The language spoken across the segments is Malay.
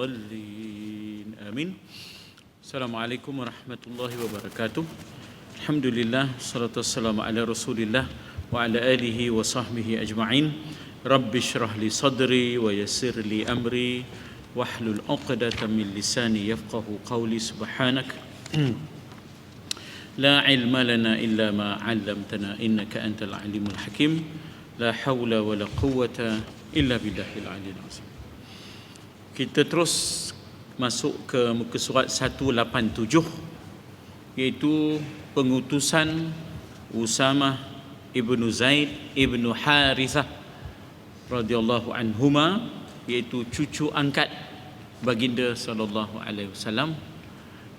الضالين آمين. Assalamualaikum warahmatullahi wabarakatuh. Alhamdulillah, salatu wassalamu ala Rasulillah wa ala alihi wa sahbihi ajma'in. Rabbi shrah li sadri wa yassir li amri wahlul 'uqdatam min lisani yafqahu qawli. Subhanak la ilma lana illa ma 'allamtana innaka antal alimul hakim. La haula wa la quwwata illa billahil aliyyil azim. Kita terus masuk ke muka surat 187, iaitu pengutusan Usamah ibnu Zaid ibnu Harithah radhiyallahu anhuma, iaitu cucu angkat baginda sallallahu alaihi wasallam,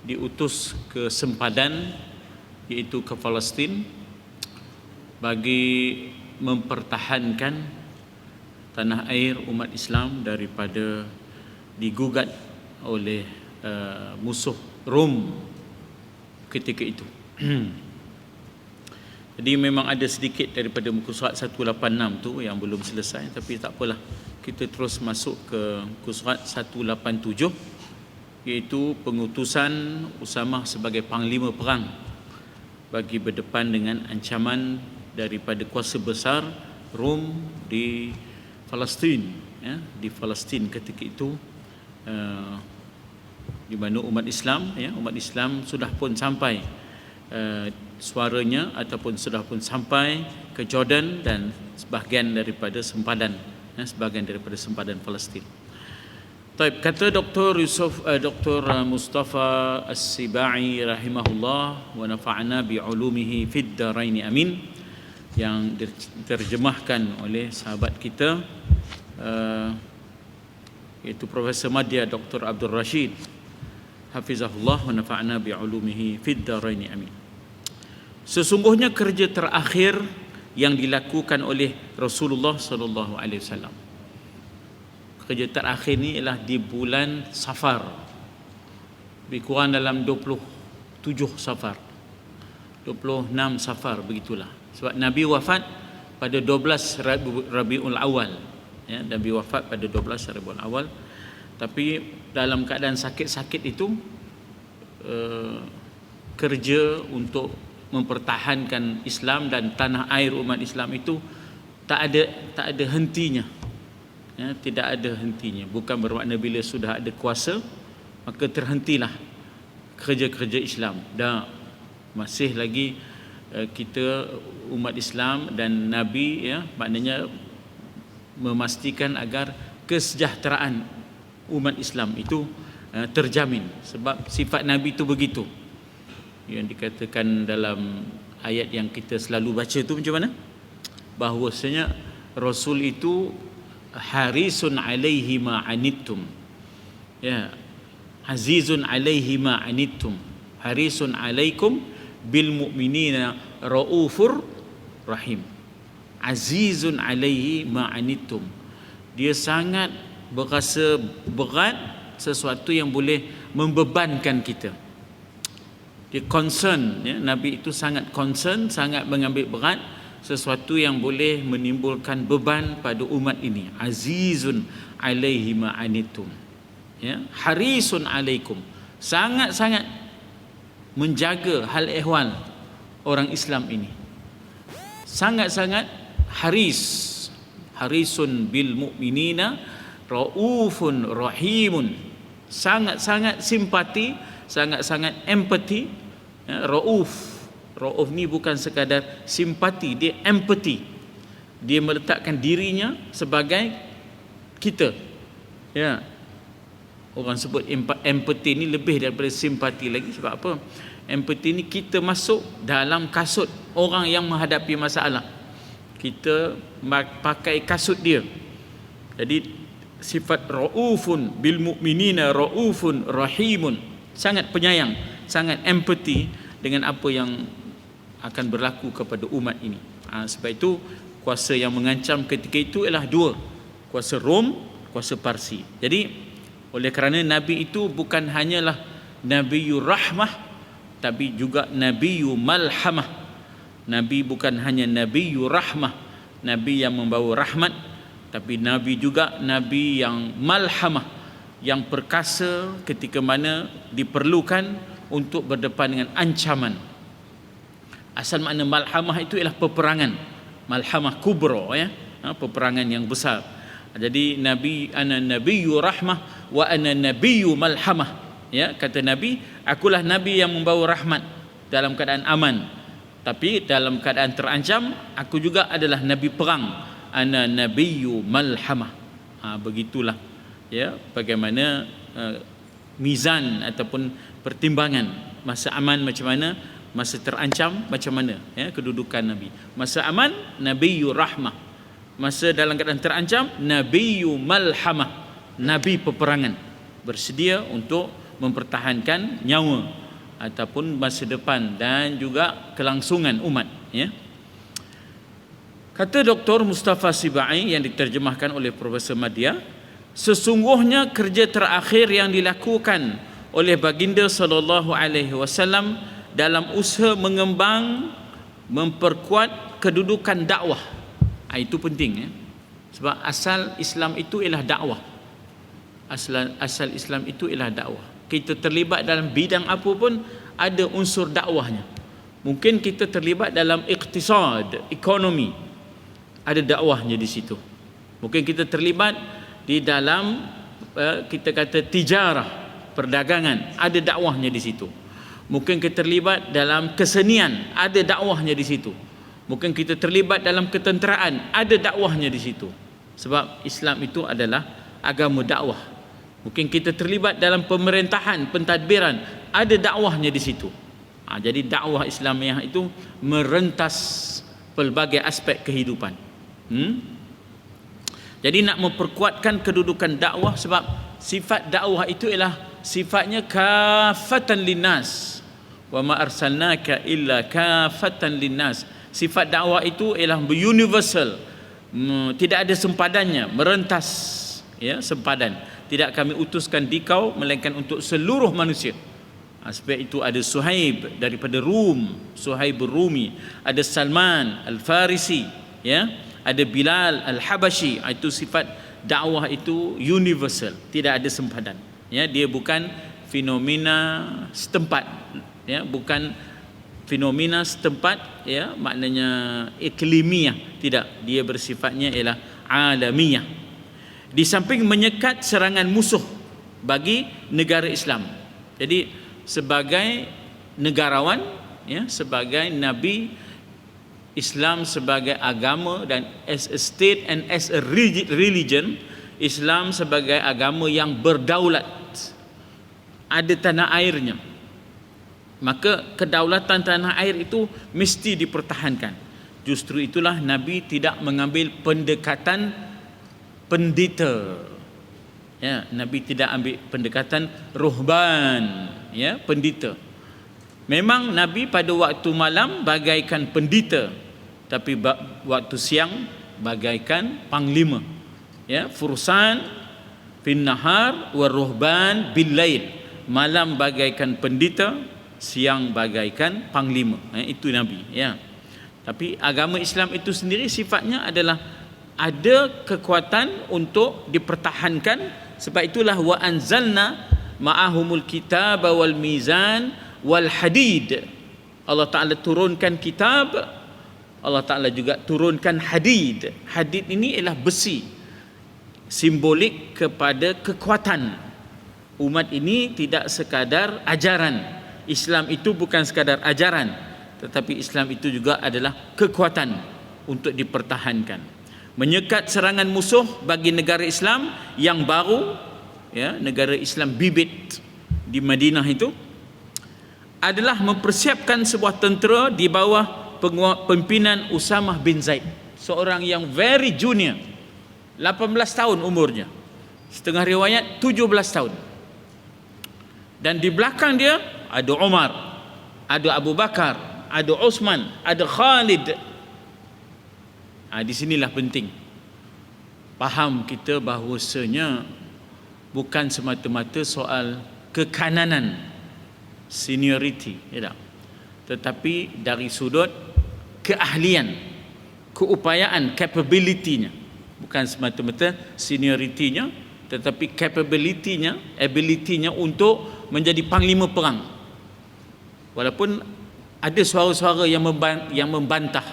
diutus ke sempadan, iaitu ke Palestin, bagi mempertahankan tanah air umat Islam daripada digugat oleh musuh Rom ketika itu. Jadi memang ada sedikit daripada muka surat 186 tu yang belum selesai, tapi tak apalah, kita terus masuk ke muka surat 187, iaitu pengutusan Usamah sebagai panglima perang bagi berdepan dengan ancaman daripada kuasa besar Rom di Palestin, ya, di Palestin ketika itu, di mana umat Islam sudah pun sampai suaranya ataupun sudah pun sampai ke Jordan dan sebahagian daripada sempadan Palestin. Taib, kata Dr. Mustafa As-Sibai rahimahullah wa nafa'na bi ulumihi fid darain amin, yang diterjemahkan oleh sahabat kita iaitu Profesor Madya Dr. Abdul Rashid hafizahullah wa nafa'na bi ulumihi fid darain amin. Sesungguhnya kerja terakhir yang dilakukan oleh Rasulullah sallallahu alaihi wasallam, kerja terakhir ni ialah di bulan Safar, lebih kurang dalam 27 Safar, 26 Safar, begitulah. Sebab Nabi wafat pada 12 Rabiul Awal, ya, Nabi wafat pada 12 Rabiul Awal. Tapi dalam keadaan sakit-sakit itu, kerja untuk mempertahankan Islam dan tanah air umat Islam itu tak ada hentinya, ya, tidak ada hentinya. Bukan bermakna bila sudah ada kuasa maka terhentilah kerja-kerja Islam. Dah, masih lagi kita umat Islam dan Nabi, ya, maknanya memastikan agar kesejahteraan umat Islam itu terjamin. Sebab sifat Nabi itu begitu, yang dikatakan dalam ayat yang kita selalu baca tu macam mana? Bahwasanya Rasul itu harisun alaihi ma anittum, ya, azizun alaihi ma anittum, harisun alaikum bil mu'minina raufur rahim. Azizun alaihi ma anittum, dia sangat berasa berat sesuatu yang boleh membebankan kita. Dia concern, ya, Nabi itu sangat concern, sangat mengambil berat sesuatu yang boleh menimbulkan beban pada umat ini. Azizun alaihi ma anittum, ya, harisun alaikum, sangat-sangat menjaga hal ehwal orang Islam ini. Sangat-sangat harisun bil mu'minina raufun rahimun, sangat-sangat simpati, sangat-sangat empati, ya. Rauf ni bukan sekadar simpati, dia empati, dia meletakkan dirinya sebagai kita, ya. Orang sebut empati ni lebih daripada simpati lagi. Sebab apa? Empati ni kita masuk dalam kasut orang yang menghadapi masalah, kita pakai kasut dia. Jadi sifat raufun bil mu'minina raufun rahimun, sangat penyayang, sangat empati dengan apa yang akan berlaku kepada umat ini. Sebab itu kuasa yang mengancam ketika itu ialah dua, kuasa Rom, kuasa Parsi. Jadi oleh kerana Nabi itu bukan hanyalah Nabiyur Rahmah, tapi juga Nabiyul Malhamah. Nabi bukan hanya Nabiyur Rahmah, Nabi yang membawa rahmat, tapi Nabi juga Nabi yang malhamah, yang perkasa ketika mana diperlukan untuk berdepan dengan ancaman. Asal makna malhamah itu ialah peperangan, malhamah kubra, ya, peperangan yang besar. Jadi Nabi, ana nabiyyu rahmah wa ana nabiyyu malhamah, ya, kata Nabi, akulah nabi yang membawa rahmat dalam keadaan aman, tapi dalam keadaan terancam aku juga adalah nabi perang, ana nabiyyu malhamah. Begitulah, ya, bagaimana mizan ataupun pertimbangan masa aman macam mana, masa terancam macam mana, ya, kedudukan Nabi. Masa aman nabiyyu rahmah, masa dalam keadaan terancam nabiyyu malhamah, nabi peperangan, bersedia untuk mempertahankan nyawa ataupun masa depan dan juga kelangsungan umat, ya. Kata Dr. Mustafa Sibai yang diterjemahkan oleh Profesor Madya, sesungguhnya kerja terakhir yang dilakukan oleh baginda sallallahu alaihi wasallam dalam usaha mengembang, memperkuat kedudukan dakwah. Itu penting, ya. Sebab asal Islam itu ialah dakwah. Asal Islam itu ialah dakwah. Kita terlibat dalam bidang apa pun ada unsur dakwahnya. Mungkin kita terlibat dalam iktisad, ekonomi, ada dakwahnya di situ. Mungkin kita terlibat di dalam kita kata tijarah, perdagangan, ada dakwahnya di situ. Mungkin kita terlibat dalam kesenian, ada dakwahnya di situ. Mungkin kita terlibat dalam ketenteraan, ada dakwahnya di situ. Sebab Islam itu adalah agama dakwah. Mungkin kita terlibat dalam pemerintahan, pentadbiran, ada dakwahnya di situ. Jadi dakwah Islamiah itu merentas pelbagai aspek kehidupan. Jadi nak memperkuatkan kedudukan dakwah, sebab sifat dakwah itu ialah sifatnya kafatan linnas, wa ma arsalnaka illa kafatan linnas. Sifat dakwah itu ialah universal, tidak ada sempadannya, merentas, ya, sempadan. Tidak kami utuskan dikau melainkan untuk seluruh manusia. Sebab itu ada Suhaib daripada Rum, Suhaib Rumi, ada Salman Al-Farisi, ya, ada Bilal Al-Habashi. Itu sifat dakwah itu universal, tidak ada sempadan, ya. Dia bukan fenomena setempat, ya, bukan fenomena setempat, ya, maknanya iklimiah, tidak, dia bersifatnya ialah alamiah. Di samping menyekat serangan musuh bagi negara Islam. Jadi sebagai negarawan, ya, sebagai nabi, Islam sebagai agama, dan as a state and as a religion, Islam sebagai agama yang berdaulat, ada tanah airnya. Maka kedaulatan tanah air itu mesti dipertahankan. Justru itulah Nabi tidak mengambil pendekatan pendeta, ya, Nabi tidak ambil pendekatan ruhban, ya, pendeta. Memang Nabi pada waktu malam bagaikan pendeta, tapi waktu siang bagaikan panglima, ya, fursan fin nahar wa ruhban bil lail. Malam bagaikan pendeta, siang bagaikan panglima. Itu Nabi, ya. Tapi agama Islam itu sendiri sifatnya adalah ada kekuatan untuk dipertahankan. Sebab itulah wa anzalna ma'ahumul kitaba wal mizan wal hadid. Allah Ta'ala turunkan kitab, Allah Ta'ala juga turunkan hadid. Hadid ini ialah besi, simbolik kepada kekuatan. Umat ini tidak sekadar ajaran. Islam itu bukan sekadar ajaran, tetapi Islam itu juga adalah kekuatan untuk dipertahankan. Menyekat serangan musuh bagi negara Islam yang baru, ya, negara Islam bibit di Madinah itu, adalah mempersiapkan sebuah tentera di bawah pimpinan Usamah bin Zaid, seorang yang very junior, 18 tahun umurnya, setengah riwayat 17 tahun. Dan di belakang dia ada Umar, ada Abu Bakar, ada Uthman, ada Khalid. Di sinilah penting faham kita bahawasanya bukan semata-mata soal kekananan, seniority, ya, tetapi dari sudut keahlian, keupayaan, capability-nya. Bukan semata-mata seniority-nya, tetapi ability-nya untuk menjadi panglima perang. Walaupun ada suara-suara yang membantah,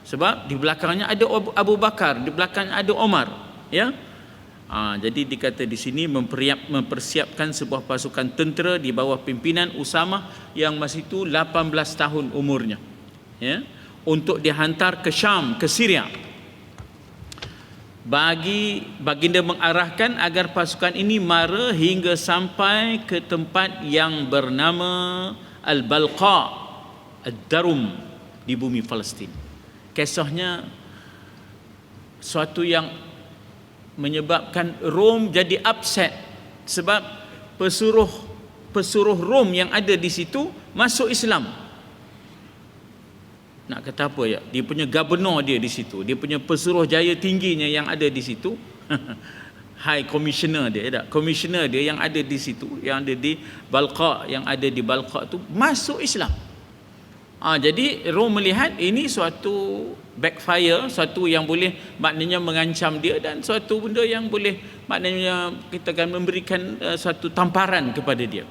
sebab di belakangnya ada Abu Bakar, di belakangnya ada Omar, ya. Jadi dikata di sini mempersiapkan sebuah pasukan tentera di bawah pimpinan Usamah yang masih itu 18 tahun umurnya, ya, untuk dihantar ke Syam, ke Syria. Baginda mengarahkan agar pasukan ini mara hingga sampai ke tempat yang bernama Al-Balqa, Ad-Darum, di bumi Palestin. Kisahnya suatu yang menyebabkan Rom jadi upset, sebab pesuruh Rom yang ada di situ masuk Islam. Nak kata apa ya? Dia punya gubernur dia di situ, dia punya pesuruh jaya tingginya yang ada di situ, high commissioner dia, commissioner dia yang ada di situ, yang ada di Balqa, yang ada di Balqa tu masuk Islam. Jadi Rom melihat ini suatu backfire, suatu yang boleh maknanya mengancam dia, dan suatu benda yang boleh maknanya kita akan memberikan suatu tamparan kepada dia.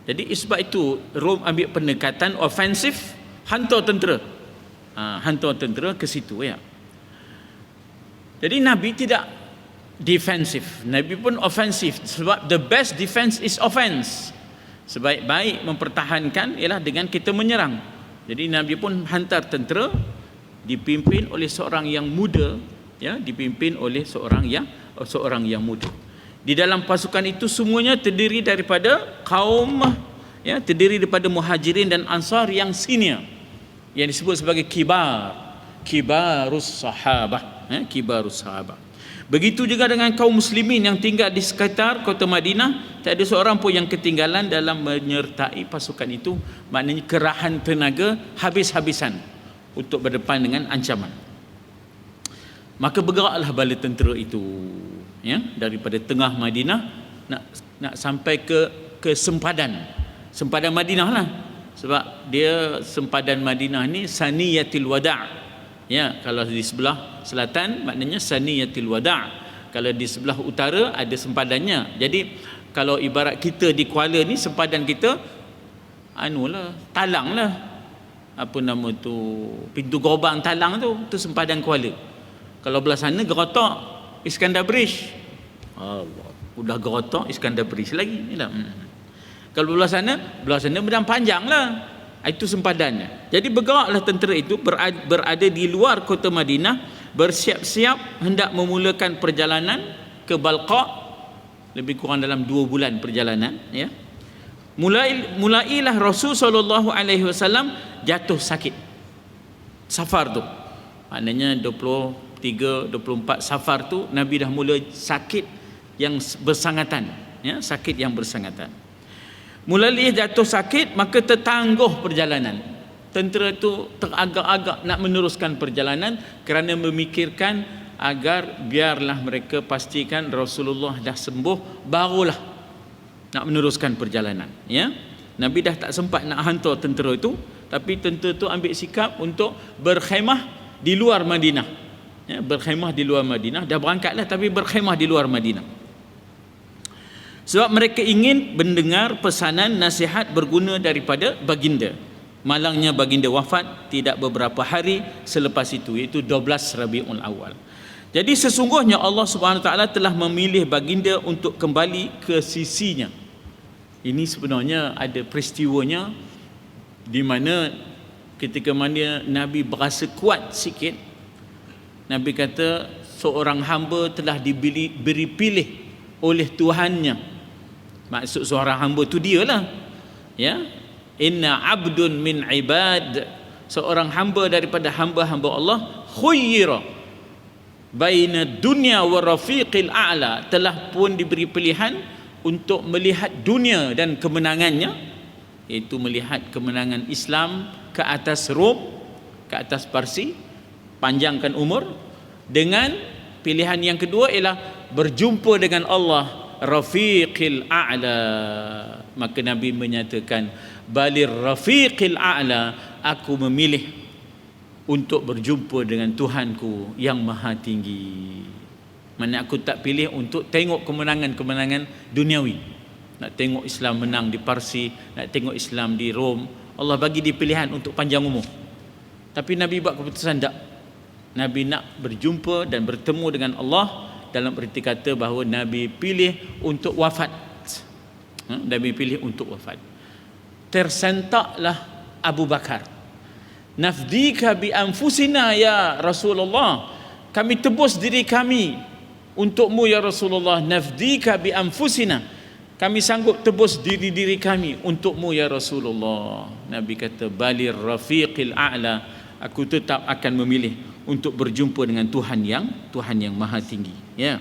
Jadi sebab itu Rom ambil pendekatan ofensif, hantar tentera ke situ, ya. Jadi Nabi tidak defensif, Nabi pun ofensif, sebab the best defense is offense. Sebaik-baik mempertahankan ialah dengan kita menyerang. Jadi Nabi pun hantar tentera dipimpin oleh seorang yang muda, ya, dipimpin oleh seorang yang muda. Di dalam pasukan itu semuanya terdiri daripada kaum, ya, terdiri daripada Muhajirin dan Ansar yang senior, yang disebut sebagai kibarus sahabah, kibarus sahabah. Begitu juga dengan kaum muslimin yang tinggal di sekitar kota Madinah, tak ada seorang pun yang ketinggalan dalam menyertai pasukan itu, maknanya kerahan tenaga habis-habisan untuk berdepan dengan ancaman. Maka bergeraklah bala tentera itu, ya, daripada tengah Madinah nak sampai ke sempadan Madinah lah, sebab dia sempadan Madinah ni Saniyatil Wada'. Ya, kalau di sebelah selatan maknanya Saniyatil Wada', kalau di sebelah utara ada sempadannya. Jadi kalau ibarat kita di Kuala ni, sempadan kita Talang lah, apa nama tu, pintu gerbang Talang tu sempadan Kuala. Kalau belah sana Gerotok Iskandar Bridge, Allah, udah Gerotok Iskandar Bridge lagi ni lah. Kalau belah sana Medan Panjang lah, itu sempadannya. Jadi bergeraklah tentera itu berada di luar kota Madinah, bersiap-siap hendak memulakan perjalanan ke Balqa, lebih kurang dalam 2 bulan perjalanan, ya. Mulailah Rasul SAW jatuh sakit. Safar tu, maknanya 23-24 Safar tu Nabi dah mula sakit yang bersangatan, ya, sakit yang bersangatan. Mulai jatuh sakit, maka tertangguh perjalanan. Tentera itu teragak-agak nak meneruskan perjalanan kerana memikirkan agar biarlah mereka pastikan Rasulullah dah sembuh, barulah nak meneruskan perjalanan, ya. Nabi dah tak sempat nak hantar tentera itu, tapi tentera itu ambil sikap untuk berkhemah di luar Madinah, ya, berkhemah di luar Madinah. Dah berangkatlah tapi berkhemah di luar Madinah, sebab mereka ingin mendengar pesanan nasihat berguna daripada baginda. Malangnya baginda wafat tidak beberapa hari selepas itu, iaitu 12 Rabiul Awal. Jadi sesungguhnya Allah Subhanahu Wa Taala telah memilih baginda untuk kembali ke sisinya. Ini sebenarnya ada peristiwanya di mana ketika mana Nabi berasa kuat sikit, Nabi kata seorang hamba telah diberi pilih oleh Tuhannya. Maksud seorang hamba tu dia lah, ya. Inna abdun min ibad, seorang hamba daripada hamba-hamba Allah, khuyyira baina dunya wa rafiqil a'la, telah pun diberi pilihan untuk melihat dunia dan kemenangannya, iaitu melihat kemenangan Islam ke atas Rom, ke atas Parsi, panjangkan umur, dengan pilihan yang kedua ialah berjumpa dengan Allah, Rafiqil A'la. Maka Nabi menyatakan, balir Rafiqil A'la, aku memilih untuk berjumpa dengan Tuhanku yang maha tinggi. Mana aku tak pilih untuk tengok kemenangan-kemenangan duniawi. Nak tengok Islam menang di Parsi, nak tengok Islam di Rom. Allah bagi dia pilihan untuk panjang umur. Tapi Nabi buat keputusan tak. Nabi nak berjumpa dan bertemu dengan Allah. Dalam erti kata bahawa Nabi pilih untuk wafat. Nabi pilih untuk wafat. Tersentaklah Abu Bakar. Nafdika bi anfusina ya Rasulullah. Kami tebus diri kami untukmu ya Rasulullah. Nafdika bi anfusina. Kami sanggup tebus diri-diri kami untukmu ya Rasulullah. Nabi kata balir rafiqil a'la. Aku tetap akan memilih untuk berjumpa dengan Tuhan yang maha tinggi. Ya.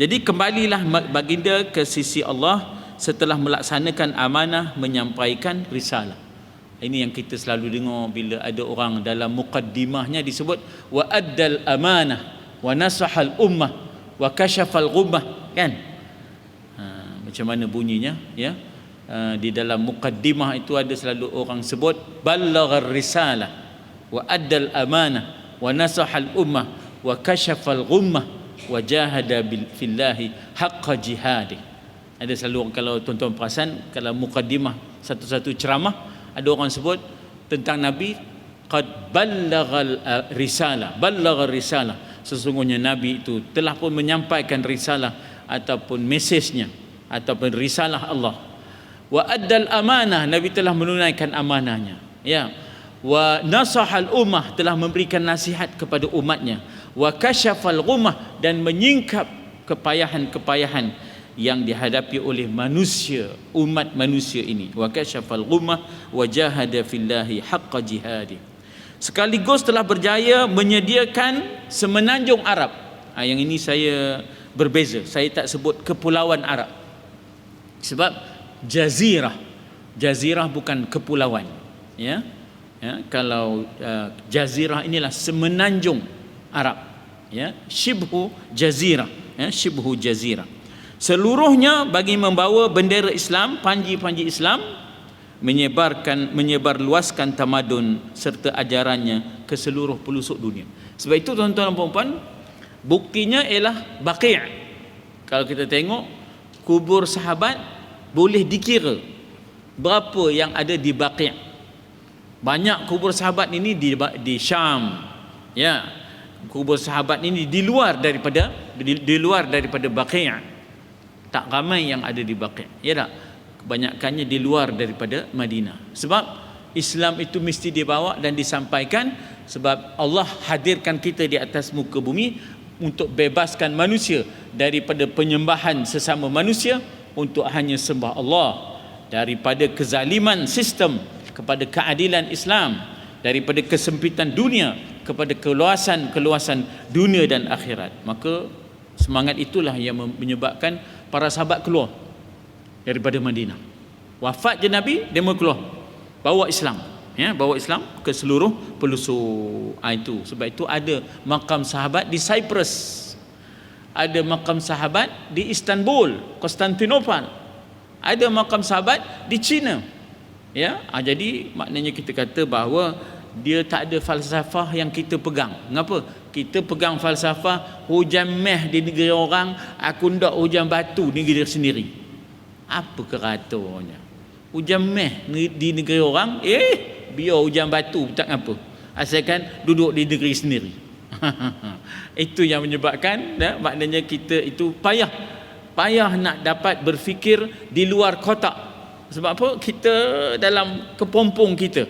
Jadi kembalilah baginda ke sisi Allah setelah melaksanakan amanah, menyampaikan risalah. Ini yang kita selalu dengar bila ada orang dalam muqaddimahnya disebut wa addal amanah wa nasahal ummah wa kashafal ghummah, kan? Macam mana bunyinya, ya? Di dalam muqaddimah itu ada selalu orang sebut ballaghar risalah wa addal amanah wa nasahal ummah wa kashafal ghummah wa jahada fillahi haqqa jihadi. Ada selalu, kalau tuan-tuan perasan, kalau muqaddimah satu-satu ceramah ada orang sebut tentang Nabi qad ballaghal risalah, sesungguhnya Nabi itu telah pun menyampaikan risalah ataupun mesejnya ataupun risalah Allah. Wa addal amanah, Nabi telah menunaikan amanahnya, ya. Wa nasahal ummah, telah memberikan nasihat kepada umatnya. Wa kashafal ghummah, dan menyingkap kepayahan-kepayahan yang dihadapi oleh manusia, umat manusia ini. Wa kashafal ghummah wa jahada fillahi haqqa jihadi. Sekaligus telah berjaya menyediakan semenanjung Arab. Yang ini saya berbeza, saya tak sebut kepulauan Arab, sebab jazirah bukan kepulauan, ya. Kalau jazirah inilah semenanjung Arab, ya, shibhu jazirah, ya, shibhu jazirah. Seluruhnya bagi membawa bendera Islam, panji-panji Islam, menyebarluaskan tamadun serta ajarannya ke seluruh pelosok dunia. Sebab itu tuan-tuan dan puan-puan, buktinya ialah Baqi'. Kalau kita tengok kubur sahabat, boleh dikira berapa yang ada di Baqi'. Banyak kubur sahabat ini di Syam, ya. Kubur sahabat ini di luar daripada Baqi'. Tak ramai yang ada di Baqi', ya tak? Kebanyakannya di luar daripada Madinah. Sebab Islam itu mesti dibawa dan disampaikan, sebab Allah hadirkan kita di atas muka bumi untuk bebaskan manusia daripada penyembahan sesama manusia, untuk hanya sembah Allah, daripada kezaliman sistem kepada keadilan Islam, daripada kesempitan dunia kepada keluasan dunia dan akhirat. Maka semangat itulah yang menyebabkan para sahabat keluar daripada Madinah. Wafat je Nabi, dia mau keluar bawa Islam, ya, bawa Islam ke seluruh pelosok. Itu sebab itu ada makam sahabat di Cyprus, ada makam sahabat di Istanbul, Konstantinopel, ada makam sahabat di China, ya. Jadi maknanya kita kata bahawa dia tak ada falsafah yang kita pegang. Mengapa? Kita pegang falsafah hujan meh di negeri orang, aku ndak hujan batu di negeri sendiri. Apa keratanya? Hujan meh di negeri orang, biar hujan batu tak apa, asalkan duduk di negeri sendiri. Itu yang menyebabkan, maknanya kita itu payah nak dapat berfikir di luar kotak. Sebab apa? Kita dalam kepompong kita,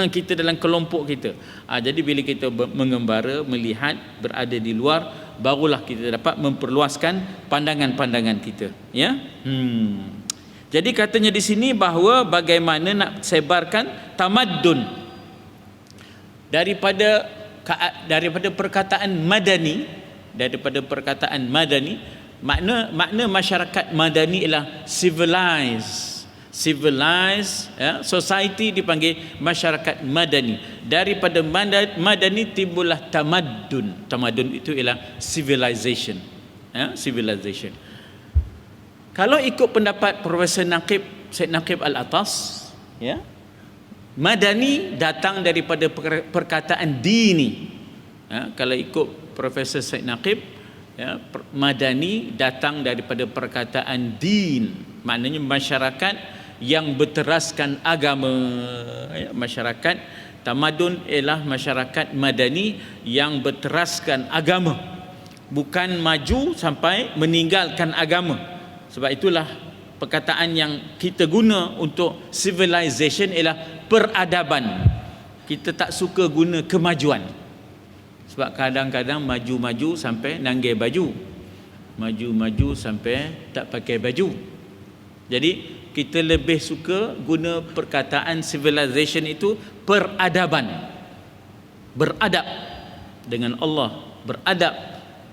kita dalam kelompok kita. Jadi bila kita mengembara, melihat, berada di luar, barulah kita dapat memperluaskan pandangan-pandangan kita, ya. Jadi katanya di sini bahawa bagaimana nak sebarkan tamaddun daripada perkataan madani, makna masyarakat madani ialah civilized, ya, society dipanggil masyarakat madani. Daripada madani timbullah tamaddun. Tamaddun itu ialah civilization, ya, civilization. Kalau ikut pendapat Profesor Syed Naqib Al-Atas, ya, madani datang daripada perkataan dini. Ya, kalau ikut Profesor Syed Naqib, Ya, madani datang daripada perkataan din, maknanya masyarakat yang berteraskan agama. Ya, masyarakat tamadun ialah masyarakat madani yang berteraskan agama, bukan maju sampai meninggalkan agama. Sebab itulah perkataan yang kita guna untuk civilization ialah peradaban. Kita tak suka guna kemajuan. Sebab kadang-kadang maju-maju sampai nanggai baju, maju-maju sampai tak pakai baju. Jadi kita lebih suka guna perkataan civilization itu peradaban. Beradab dengan Allah, beradab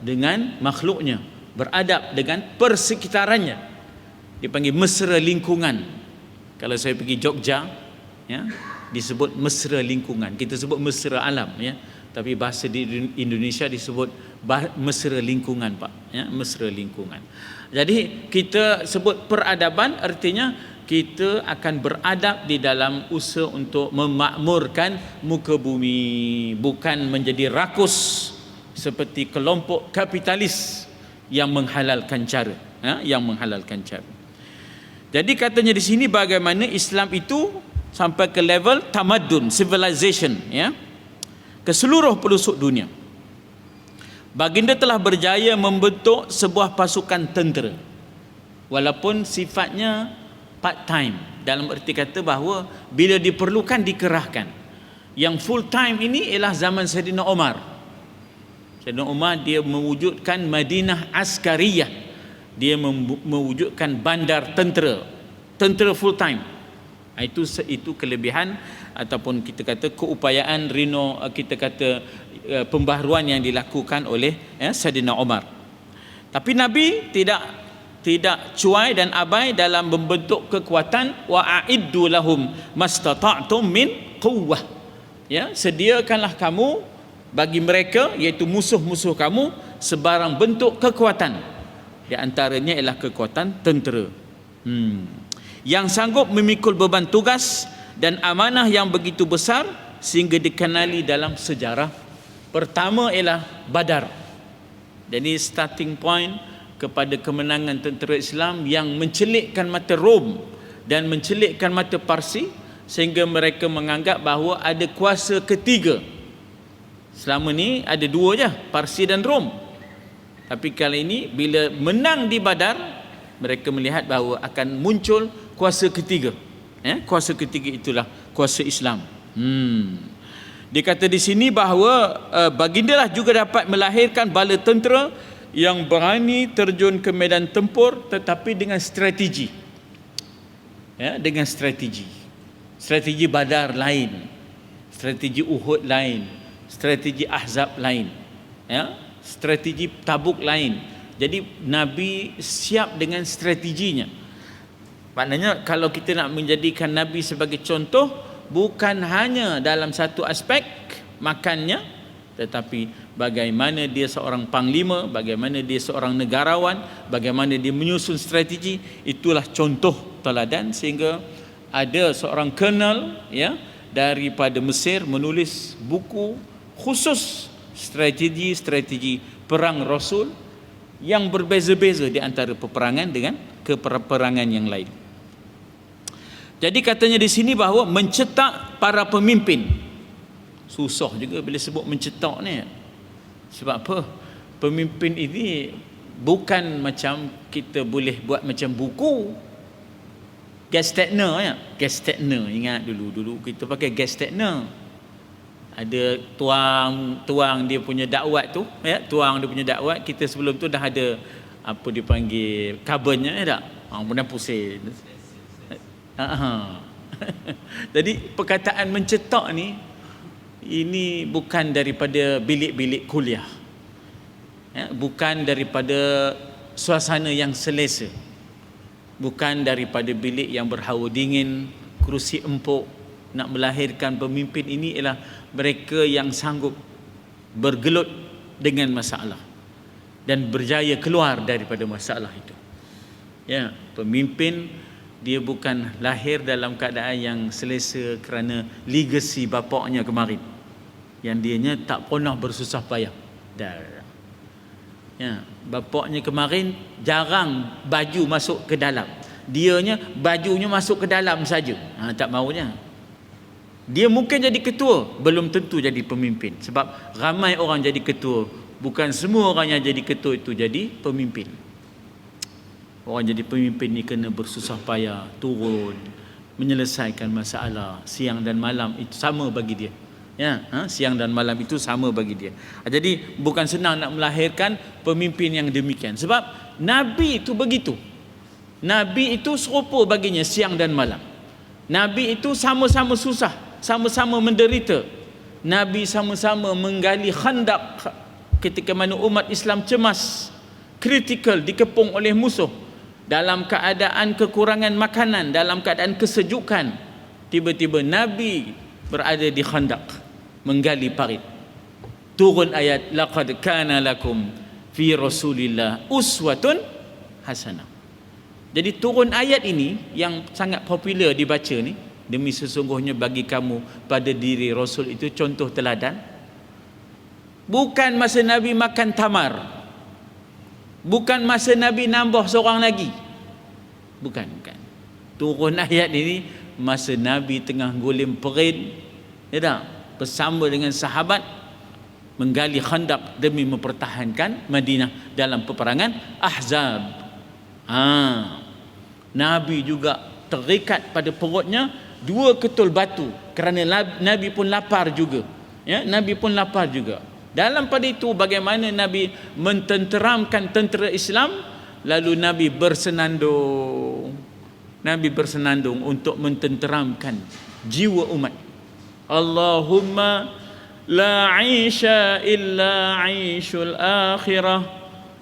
dengan makhluknya, beradab dengan persekitarannya. Dipanggil mesra lingkungan. Kalau saya pergi Jogja, ya, disebut mesra lingkungan. Kita sebut mesra alam, ya. Tapi bahasa di Indonesia disebut mesra lingkungan, Pak. Ya, mesra lingkungan. Jadi kita sebut peradaban artinya kita akan beradab di dalam usaha untuk memakmurkan muka bumi, bukan menjadi rakus seperti kelompok kapitalis yang menghalalkan cara, ya, yang menghalalkan cara. Jadi katanya di sini bagaimana Islam itu sampai ke level tamadun, civilization, ya, ke seluruh pelosok dunia. Baginda telah berjaya membentuk sebuah pasukan tentera, walaupun sifatnya part time, dalam erti kata bahawa bila diperlukan dikerahkan. Yang full time ini ialah zaman Saidina Umar. Saidina Umar dia mewujudkan Madinah Askariyah, dia mewujudkan bandar tentera full time. Itu kelebihan ataupun kita kata keupayaan pembaharuan yang dilakukan oleh Saidina Umar. Tapi Nabi tidak cuai dan abai dalam membentuk kekuatan. Wa a'iddu lahum mastata'tum min quwwah. Ya, sediakanlah kamu bagi mereka, iaitu musuh-musuh kamu, sebarang bentuk kekuatan. Di antaranya ialah kekuatan tentera. Yang sanggup memikul beban tugas dan amanah yang begitu besar sehingga dikenali dalam sejarah. Pertama ialah Badar. Jadi starting point kepada kemenangan tentera Islam yang mencelikkan mata Rom dan mencelikkan mata Parsi, sehingga mereka menganggap bahawa ada kuasa ketiga. Selama ni ada dua je, Parsi dan Rom. Tapi kali ini bila menang di Badar, mereka melihat bahawa akan muncul kuasa ketiga. Kuasa ketiga itulah kuasa Islam. Dia kata di sini bahawa bagindalah juga dapat melahirkan bala tentera yang berani terjun ke medan tempur tetapi dengan strategi. Ya, dengan strategi. Strategi Badar lain, strategi Uhud lain, strategi Ahzab lain, ya, strategi Tabuk lain. Jadi Nabi siap dengan strateginya. Maknanya kalau kita nak menjadikan Nabi sebagai contoh, bukan hanya dalam satu aspek makannya, tetapi bagaimana dia seorang panglima, bagaimana dia seorang negarawan, bagaimana dia menyusun strategi. Itulah contoh teladan, sehingga ada seorang colonel, ya, daripada Mesir menulis buku khusus strategi perang Rasul yang berbeza-beza di antara peperangan dengan peperangan yang lain. Jadi katanya di sini bahawa mencetak para pemimpin. Susah juga bila sebut mencetak ni. Sebab apa? Pemimpin ini bukan macam kita boleh buat macam buku. Gestetner, ya. Gestetner, ingat dulu kita pakai gestetner. Ada tuang dia punya dakwat tu, ya, tuang dia punya dakwat. Kita sebelum tu dah ada apa dipanggil covernya, ya tak? Benar pusing. Jadi perkataan mencetak ni, ini bukan daripada bilik-bilik kuliah, ya, bukan daripada suasana yang selesa, bukan daripada bilik yang berhawa dingin, kerusi empuk. Nak melahirkan pemimpin ini ialah mereka yang sanggup bergelut dengan masalah dan berjaya keluar daripada masalah itu. Ya, pemimpin dia bukan lahir dalam keadaan yang selesa kerana legacy bapaknya kemarin, yang dianya tak pernah bersusah payah. Ya, bapaknya kemarin jarang baju masuk ke dalam. Dianya bajunya masuk ke dalam saja. Tak maunya. Dia mungkin jadi ketua, belum tentu jadi pemimpin. Sebab ramai orang jadi ketua, bukan semua orang yang jadi ketua itu jadi pemimpin. Orang jadi pemimpin ni kena bersusah payah, turun, menyelesaikan masalah siang dan malam, itu sama bagi dia. Ya, siang dan malam itu sama bagi dia. Jadi bukan senang nak melahirkan pemimpin yang demikian. Sebab Nabi itu begitu. Nabi itu serupa baginya siang dan malam. Nabi itu sama-sama susah, sama-sama menderita. Nabi sama-sama menggali khandak ketika mana umat Islam cemas, kritikal, dikepung oleh musuh, dalam keadaan kekurangan makanan, dalam keadaan kesejukan. Tiba-tiba Nabi berada di khandak, menggali parit. Turun ayat, laqad kana lakum fi Rasulillah uswatun hasanah. Jadi turun ayat ini yang sangat popular dibaca ni, demi sesungguhnya bagi kamu pada diri Rasul itu contoh teladan. Bukan masa Nabi makan tamar, bukan masa Nabi nambah seorang lagi, bukan. Turun ayat ini masa Nabi tengah guling perit, ya tak, bersama dengan sahabat menggali khandak demi mempertahankan Madinah dalam peperangan Ahzab. Nabi juga terikat pada perutnya 2 ketul batu kerana Nabi pun lapar juga. Ya, Nabi pun lapar juga. Dalam pada itu bagaimana Nabi mententeramkan tentera Islam, lalu Nabi bersenandung. Nabi bersenandung untuk mententeramkan jiwa umat. Allahumma la 'aisha illa 'aishul akhirah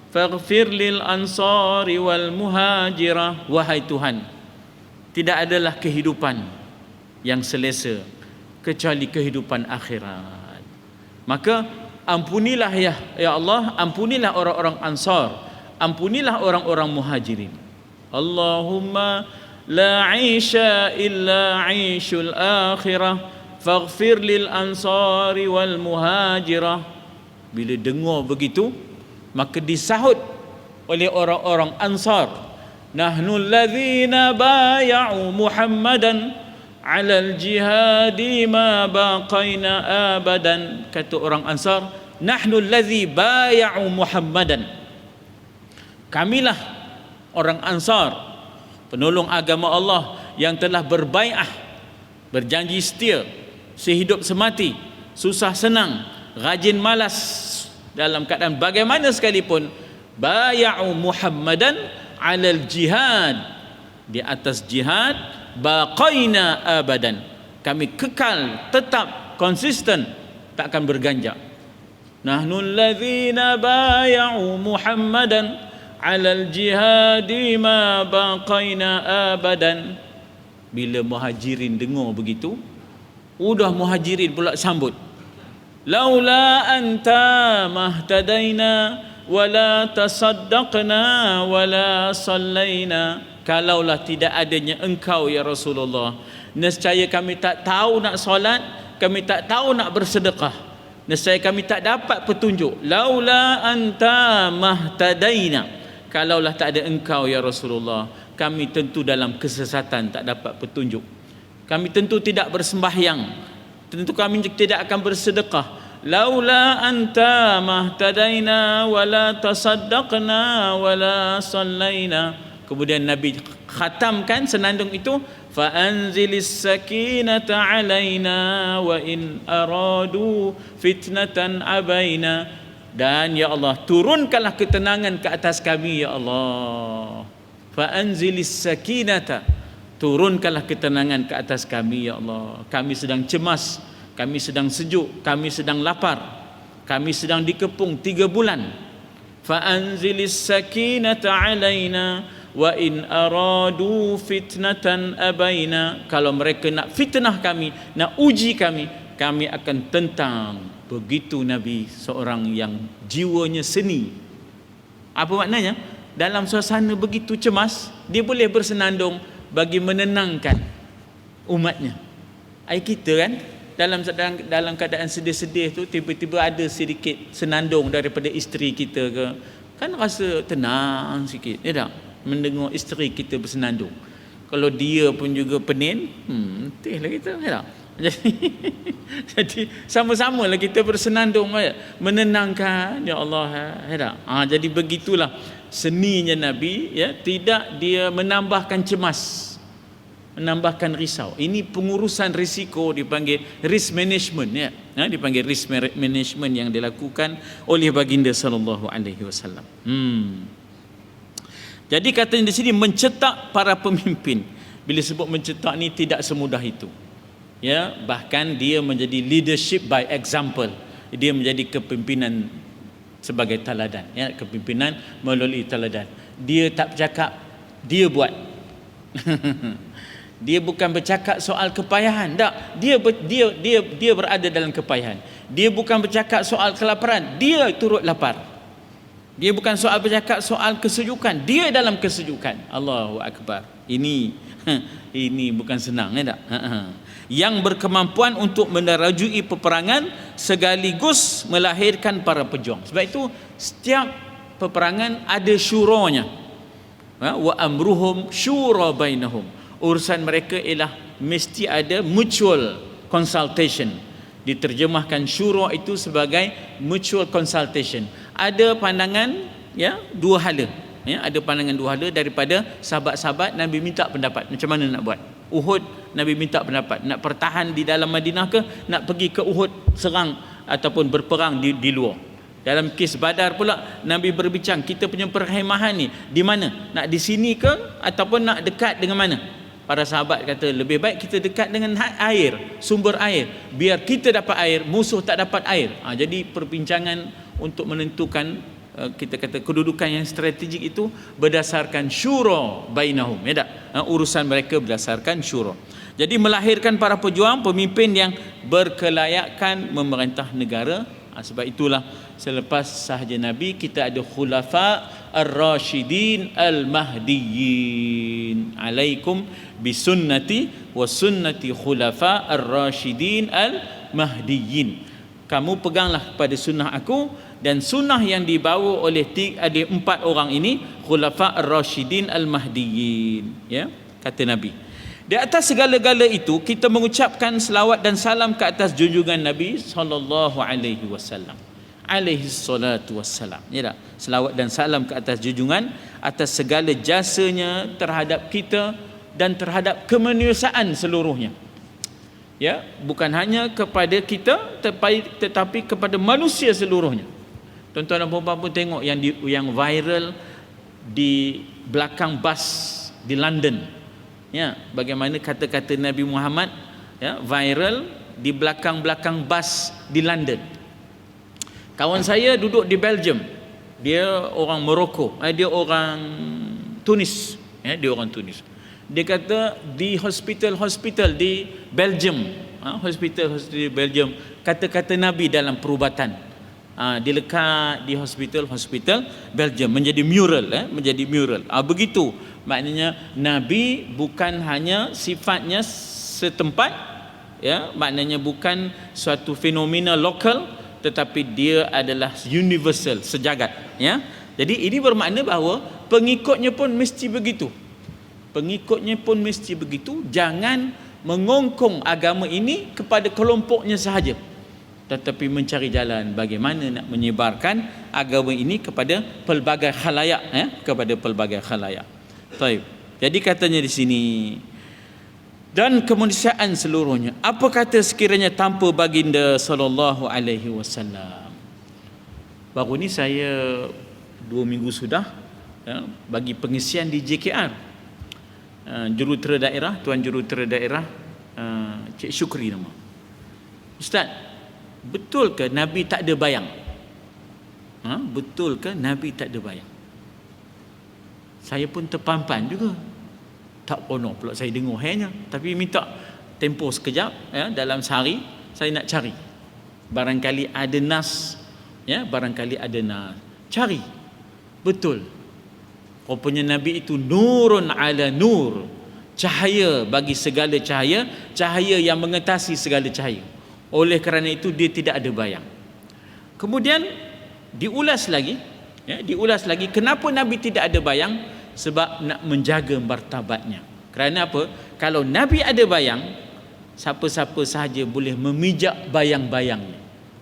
faghfir lil ansari wal muhajirah. Wahai Tuhan, tidak adalah kehidupan yang selesa kecuali kehidupan akhirat. Maka ampunilah ya Allah, ampunilah orang-orang Ansar, ampunilah orang-orang Muhajirin. Allahumma la 'aisha illa 'aishul akhirah faghfir lil ansari wal muhajirah. Bila dengar begitu, maka disahut oleh orang-orang Ansar, nahnu allazina bay'u Muhammadan 'alal jihadi ma baqaina abadan. Kata orang Ansar, nahnu allazi bay'u Muhammadan, kamilah orang Ansar, penolong agama Allah yang telah berbai'ah, berjanji setia sehidup semati, susah senang, rajin malas, dalam keadaan bagaimana sekalipun, bay'u Muhammadan 'alal jihad, di atas jihad, baqaina abadan, kami kekal, tetap, konsisten, tak akan berganjak. Nahnu allazina bay'u Muhammadan 'alal jihadi ma baqaina abadan. Bila Muhajirin dengar begitu, udah Muhajirin pula sambut, laula anta mahtadaina wala tasaddaqna wala sallaina. Kalaulah tidak adanya engkau ya Rasulullah, nescaya kami tak tahu nak solat, kami tak tahu nak bersedekah, nescaya kami tak dapat petunjuk. Laula anta mahtadaina, kalaulah tak ada engkau ya Rasulullah, kami tentu dalam kesesatan, tak dapat petunjuk. Kami tentu tidak bersembahyang, tentu kami tidak akan bersedekah. Laula anta mahtadaina wala tasaddaqna wala sallaina. Kemudian Nabi khatamkan senandung itu, fa anzilis sakinata alaina wa in aradu fitnatan abaina. Dan ya Allah, turunkanlah ketenangan ke atas kami ya Allah. Fa anzilis sakinata, turunkanlah ketenangan ke atas kami ya Allah. Kami sedang cemas, kami sedang sejuk, kami sedang lapar, kami sedang dikepung 3 bulan. Fa anzilis sakinata alaina wa in aradu fitnatan abaina. Kalau mereka nak fitnah kami, nak uji kami, kami akan tentang. Begitu Nabi, seorang yang jiwanya seni. Apa maknanya? Dalam suasana begitu cemas, dia boleh bersenandung bagi menenangkan umatnya. Kita kan dalam keadaan sedih-sedih tu, tiba-tiba ada sedikit senandung daripada isteri kita ke, kan rasa tenang sikit, ya tak? Mendengar isteri kita bersenandung. Kalau dia pun juga pening, lah kita, ya tak? Jadi sama-sama lah kita bersenandung, menenangkan, ya Allah, ya tak? Jadi begitulah seninya Nabi, ya, tidak dia menambahkan cemas, menambahkan risau. Ini pengurusan risiko, dipanggil risk management, ya. Dipanggil risk management yang dilakukan oleh baginda sallallahu alaihi wasallam. Jadi katanya di sini mencetak para pemimpin. Bila sebut mencetak ni tidak semudah itu. Ya, bahkan dia menjadi leadership by example. Dia menjadi kepimpinan sebagai teladan, ya, kepimpinan melalui teladan. Dia tak bercakap, dia buat. Dia bukan bercakap soal kepayahan, tak. Dia berada dalam kepayahan. Dia bukan bercakap soal kelaparan, dia turut lapar. Dia bukan soal bercakap soal kesejukan, dia dalam kesejukan. Allahu akbar. Ini bukan senang, ya tak? Yang berkemampuan untuk menerajui peperangan sekaligus melahirkan para pejuang. Sebab itu setiap peperangan ada syuranya. Wa amruhum syura bainahum. Urusan mereka ialah mesti ada mutual consultation. Diterjemahkan syura itu sebagai mutual consultation. Ada pandangan, ya, dua hala, ya, ada pandangan dua hala daripada sahabat-sahabat. Nabi minta pendapat macam mana nak buat. Uhud, Nabi minta pendapat, nak pertahan di dalam Madinah ke nak pergi ke Uhud serang ataupun berperang di luar. Dalam kes Badar pula Nabi berbincang, kita punya perkhemahan ni di mana, nak di sini ke ataupun nak dekat dengan mana. Para sahabat kata lebih baik kita dekat dengan air, sumber air, biar kita dapat air, musuh tak dapat air. Jadi perbincangan untuk menentukan, kita kata kedudukan yang strategik itu berdasarkan syura bainahum, ya tak? Urusan mereka berdasarkan syura. Jadi melahirkan para pejuang, pemimpin yang berkelayakan memerintah negara. Sebab itulah selepas sahaja Nabi kita ada khulafa ar-rasyidin al-mahdiyyin. Alaikum bisunnati wa sunnati khulafa ar-rasyidin al-mahdiyyin. Kamu peganglah pada sunnah aku dan sunnah yang dibawa oleh ada 4 orang ini, khulafa ar-rasyidin al-mahdiyyin, ya, kata Nabi. Di atas segala-gala itu kita mengucapkan selawat dan salam ke atas junjungan Nabi sallallahu alaihi wasallam. Alaihi salatu wassalam. Ya tak? Selawat dan salam ke atas junjungan atas segala jasanya terhadap kita dan terhadap kemanusiaan seluruhnya. Ya, bukan hanya kepada kita tetapi kepada manusia seluruhnya. Tuan-tuan dan puan-puan pun tengok yang viral di belakang bas di London. Ya, bagaimana kata-kata Nabi Muhammad, ya, viral di belakang-belakang bas di London. Kawan saya duduk di Belgium. Dia orang Morocco, dia orang Tunis, ya, dia orang Tunis. Dia kata di hospital di Belgium, hospital di Belgium, kata-kata Nabi dalam perubatan dilekat di hospital Belgium menjadi mural, begitu. Maknanya Nabi bukan hanya sifatnya setempat, ya, maknanya bukan suatu fenomena lokal, tetapi dia adalah universal, sejagat, ya. Jadi ini bermakna bahawa pengikutnya pun mesti begitu. Jangan mengongkong agama ini kepada kelompoknya sahaja, tetapi mencari jalan bagaimana nak menyebarkan agama ini kepada pelbagai khalayak, ya, kepada pelbagai khalayak. Baik. Jadi katanya di sini dan kemanusiaan seluruhnya. Apa kata sekiranya tanpa baginda sallallahu alaihi wasallam? Baru ni saya 2 minggu sudah, ya, bagi pengisian di JKR. Jurutera daerah, Tuan Jurutera daerah, Cik Syukri nama. Ustaz, betul ke Nabi tak ada bayang? Betul ke Nabi tak ada bayang? Saya pun terpampan juga. Tak kono pula saya dengar hanya, tapi minta tempoh sekejap, ya, dalam sehari saya nak cari. Barangkali ada nas, ya, barangkali ada nas. Cari. Betul. Rupanya Nabi itu nurun ala nur. Cahaya bagi segala cahaya, cahaya yang mengatasi segala cahaya. Oleh kerana itu dia tidak ada bayang. Kemudian diulas lagi, Ya, diulas lagi kenapa Nabi tidak ada bayang, sebab nak menjaga martabatnya. Kerana apa? Kalau Nabi ada bayang, siapa-siapa sahaja boleh memijak bayang-bayangnya,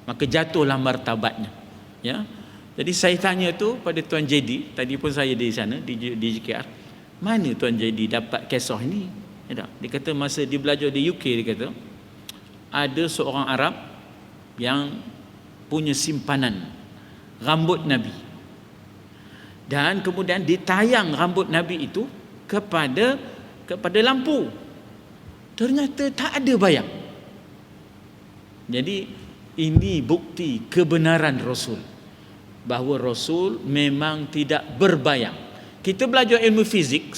maka jatuhlah martabatnya. Ya. Jadi saya tanya tu pada Tuan JD, tadi pun saya di sana di JKR, mana Tuan JD dapat kisah ni? Ya, dia kata masa dia belajar di UK, dia kata ada seorang Arab yang punya simpanan rambut Nabi, dan kemudian ditayang rambut Nabi itu kepada lampu. Ternyata tak ada bayang. Jadi ini bukti kebenaran Rasul, bahawa Rasul memang tidak berbayang. Kita belajar ilmu fizik,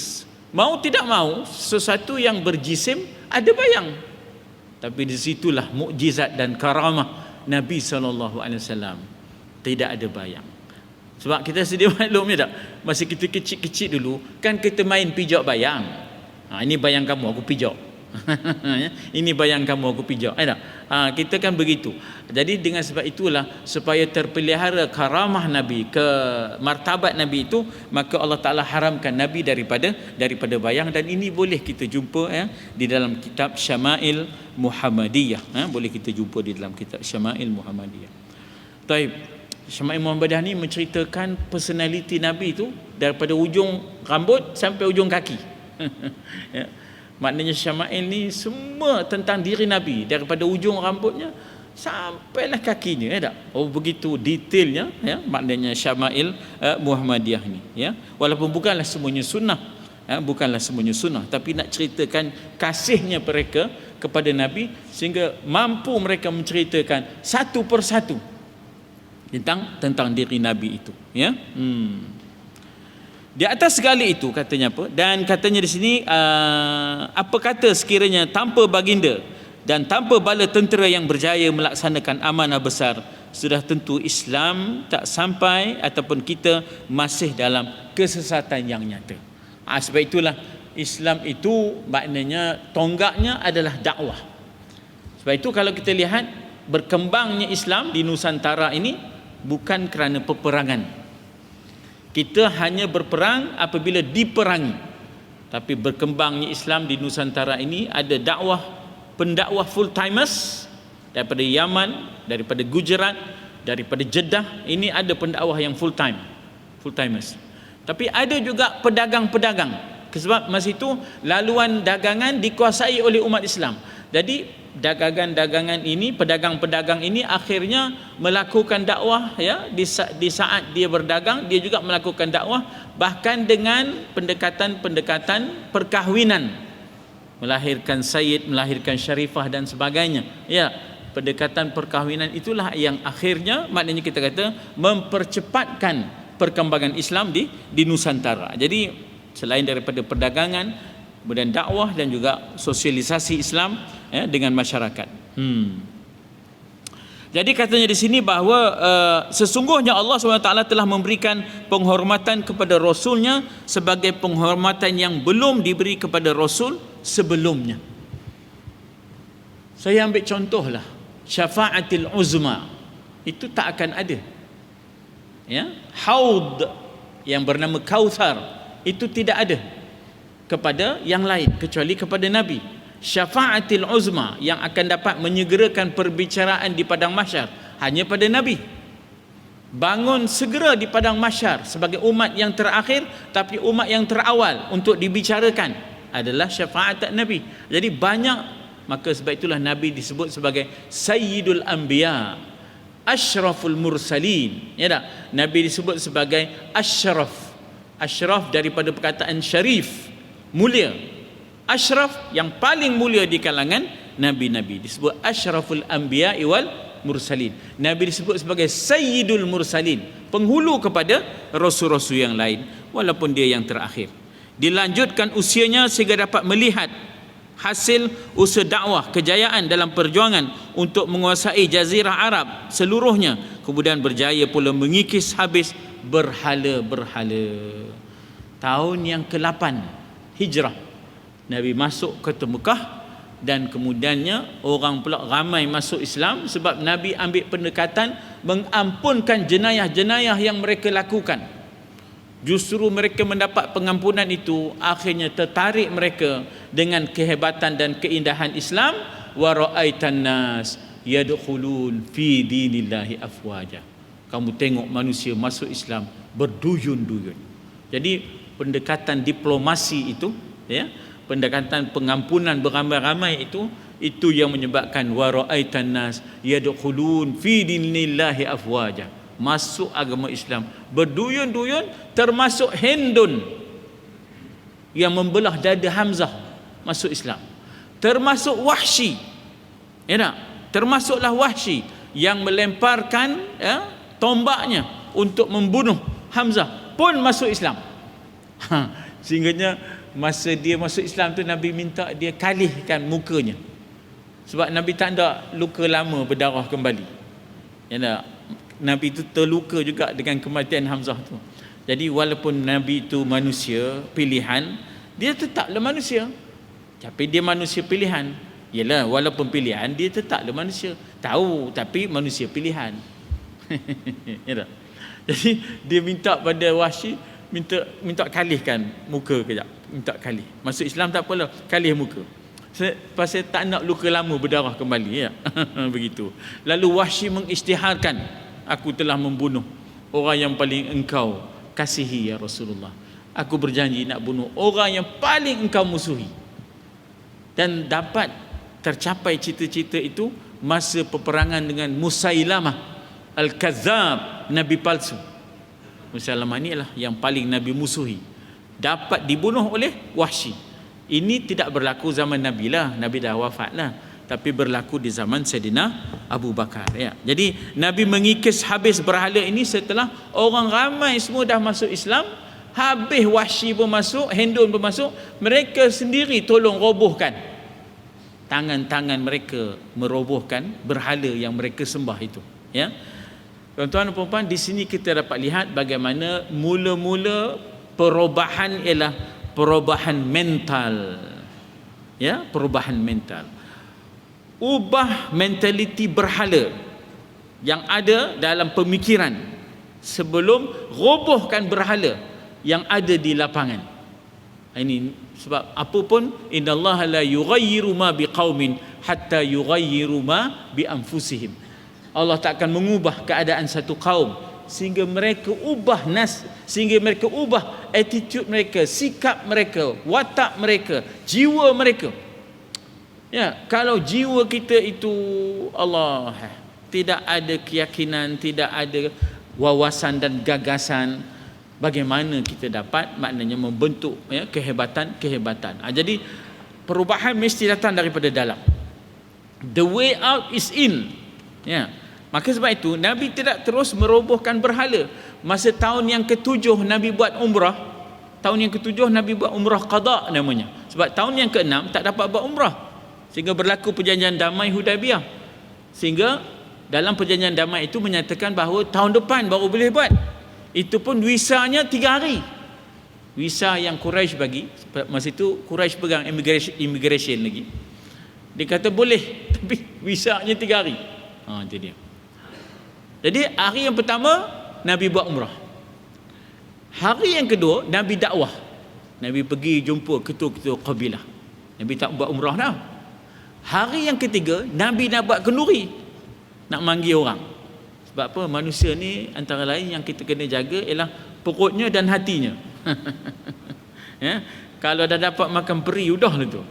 mau tidak mau sesuatu yang berjisim ada bayang. Tapi di situlah mukjizat dan karamah Nabi SAW, tidak ada bayang. Sebab kita sedia maklum ya tak, masa kita kecil-kecil dulu kan kita main pijak bayang. Ini bayang kamu, aku pijak. Ini bayang kamu, aku pijak. Kita kan begitu. Jadi dengan sebab itulah, supaya terpelihara karamah Nabi, ke martabat Nabi itu, maka Allah Ta'ala haramkan Nabi daripada bayang. Dan ini boleh kita jumpa di dalam kitab Syama'il Muhammadiyah. Boleh kita jumpa di dalam kitab Syama'il Muhammadiyah. Taib. Syama'il Muhammadiyah ni menceritakan personality Nabi itu daripada ujung rambut sampai ujung kaki. Ya. Maknanya Syama'il ni semua tentang diri Nabi, daripada ujung rambutnya sampailah kakinya, ya tak? Oh, begitu detailnya, ya, maknanya Syama'il Muhammadiyah ni, ya. Walaupun bukanlah semuanya sunnah, bukanlah semuanya sunnah, tapi nak ceritakan kasihnya mereka kepada Nabi, sehingga mampu mereka menceritakan satu persatu tentang diri Nabi itu, ya. Di atas segala itu katanya apa? Dan katanya di sini apa kata sekiranya tanpa baginda dan tanpa bala tentera yang berjaya melaksanakan amanah besar, sudah tentu Islam tak sampai ataupun kita masih dalam kesesatan yang nyata. Sebab itulah Islam itu maknanya tonggaknya adalah dakwah. Sebab itu kalau kita lihat berkembangnya Islam di Nusantara ini bukan kerana peperangan. Kita hanya berperang apabila diperangi. Tapi berkembangnya Islam di Nusantara ini ada pendakwah full timers daripada Yaman, daripada Gujarat, daripada Jeddah. Ini ada pendakwah yang full timers. Tapi ada juga pedagang-pedagang. Sebab masa itu laluan dagangan dikuasai oleh umat Islam. Jadi dagangan-dagangan ini, pedagang-pedagang ini akhirnya melakukan dakwah, ya, di saat dia berdagang dia juga melakukan dakwah, bahkan dengan pendekatan perkahwinan, melahirkan sayyid, melahirkan syarifah dan sebagainya, ya. Pendekatan perkahwinan itulah yang akhirnya maknanya kita kata mempercepatkan perkembangan Islam di Nusantara. Jadi selain daripada perdagangan, kemudian dakwah dan juga sosialisasi Islam, ya, dengan masyarakat. Jadi katanya di sini bahawa sesungguhnya Allah SWT telah memberikan penghormatan kepada Rasulnya sebagai penghormatan yang belum diberi kepada Rasul sebelumnya. Saya ambil contohlah, syafa'atil uzma itu tak akan ada, ya. Haud yang bernama Kautsar itu tidak ada kepada yang lain kecuali kepada Nabi. Syafa'atil uzma yang akan dapat menyegerakan perbicaraan di padang mahsyar hanya pada Nabi. Bangun segera di padang mahsyar sebagai umat yang terakhir, tapi umat yang terawal untuk dibicarakan adalah syafa'at Nabi. Jadi banyak, maka sebab itulah Nabi disebut sebagai Sayyidul Anbiya, Ashraful Mursalin, ya tak? Nabi disebut sebagai Ashraf daripada perkataan syarif, mulia. Ashraf yang paling mulia di kalangan Nabi-Nabi disebut Ashraful Anbiya wal Mursalin. Nabi disebut sebagai Sayyidul Mursalin, penghulu kepada Rasul-Rasul yang lain, walaupun dia yang terakhir. Dilanjutkan usianya sehingga dapat melihat hasil usaha dakwah, kejayaan dalam perjuangan untuk menguasai Jazirah Arab seluruhnya. Kemudian berjaya pula mengikis habis berhala-berhala. Tahun yang ke-8 Hijrah Nabi masuk ke Mekah, dan kemudiannya orang pula ramai masuk Islam sebab Nabi ambil pendekatan mengampunkan jenayah-jenayah yang mereka lakukan. Justru mereka mendapat pengampunan itu, akhirnya tertarik mereka dengan kehebatan dan keindahan Islam. Wa ra'aitan nas yadkhulun fi dinillahi afwaja. Kamu tengok manusia masuk Islam berduyun-duyun. Jadi pendekatan diplomasi itu, ya, pendekatan pengampunan beramai-ramai itu yang menyebabkan wa ra'aitan nas yadkhulun fi dinillahi afwaja, masuk agama Islam berduyun-duyun, termasuk Hindun yang membelah dada Hamzah masuk Islam, termasuk Wahsy, ya tak? Termasuklah Wahsy yang melemparkan, ya, tombaknya untuk membunuh Hamzah pun masuk Islam. Sehingganya masa dia masuk Islam tu Nabi minta dia kalihkan mukanya, sebab Nabi tak ada luka lama berdarah kembali, ya tak? Nabi itu terluka juga dengan kematian Hamzah tu. Jadi walaupun Nabi itu manusia pilihan, dia tetaplah manusia. Tapi dia manusia pilihan. Yalah, walaupun pilihan, dia tetaplah manusia. Tahu, tapi manusia pilihan. Ya tak? Jadi dia minta pada Wahsy, minta kalihkan muka kejap. Minta kalih. Masuk Islam tak apalah, kalih muka. Pasal tak nak luka lama berdarah kembali, ya. Begitu. Lalu Wahsy mengisytiharkan, aku telah membunuh orang yang paling engkau kasihi ya Rasulullah. Aku berjanji nak bunuh orang yang paling engkau musuhi. Dan dapat tercapai cita-cita itu masa peperangan dengan Musailamah Al-Kadzab, Nabi palsu. Musailamah ni lah yang paling Nabi musuhi. Dapat dibunuh oleh Wahsy. Ini tidak berlaku zaman Nabi lah, Nabi dah wafat lah, tapi berlaku di zaman Sayyidina Abu Bakar, ya. Jadi Nabi mengikis habis berhala ini setelah orang ramai semua dah masuk Islam. Habis Wahsy pun masuk, Hindun pun masuk, mereka sendiri tolong robohkan tangan-tangan mereka, merobohkan berhala yang mereka sembah itu, ya. Tuan-tuan dan puan-puan, di sini kita dapat lihat bagaimana mula-mula perubahan ialah perubahan mental, ya, perubahan mental. Ubah mentaliti berhala yang ada dalam pemikiran sebelum robohkan berhala yang ada di lapangan. Ini sebab apa pun, innallaha la yughayyiru ma biqaumin hatta yughayyiru ma bi anfusihim. Allah tak akan mengubah keadaan satu kaum sehingga mereka ubah sehingga mereka ubah attitude mereka, sikap mereka, watak mereka, jiwa mereka. Ya, kalau jiwa kita itu Allah, tidak ada keyakinan, tidak ada wawasan dan gagasan, bagaimana kita dapat maknanya membentuk, ya, kehebatan. Jadi perubahan mesti datang daripada dalam. The way out is in. Ya. Maka sebab itu Nabi tidak terus merobohkan berhala. Masa tahun yang ke-7 Nabi buat umrah. Tahun yang ke-7 Nabi buat umrah qada namanya. Sebab tahun yang ke-6 tak dapat buat umrah, sehingga berlaku perjanjian damai Hudaibiyah. Sehingga dalam perjanjian damai itu menyatakan bahawa tahun depan baru boleh buat. Itu pun visanya 3 hari. Visa yang Quraisy bagi, masa itu Quraisy pegang immigration lagi. Dia kata boleh, tapi visanya 3 hari. Itu dia. Jadi hari yang pertama Nabi buat umrah. Hari yang kedua Nabi dakwah. Nabi pergi jumpa ketua-ketua kabilah. Nabi tak buat umrah dah. Hari yang ketiga Nabi nak buat kenduri, nak manggil orang. Sebab apa? Manusia ni antara lain yang kita kena jaga ialah perutnya dan hatinya. Ya? Kalau dah dapat makan peri udah lah tu.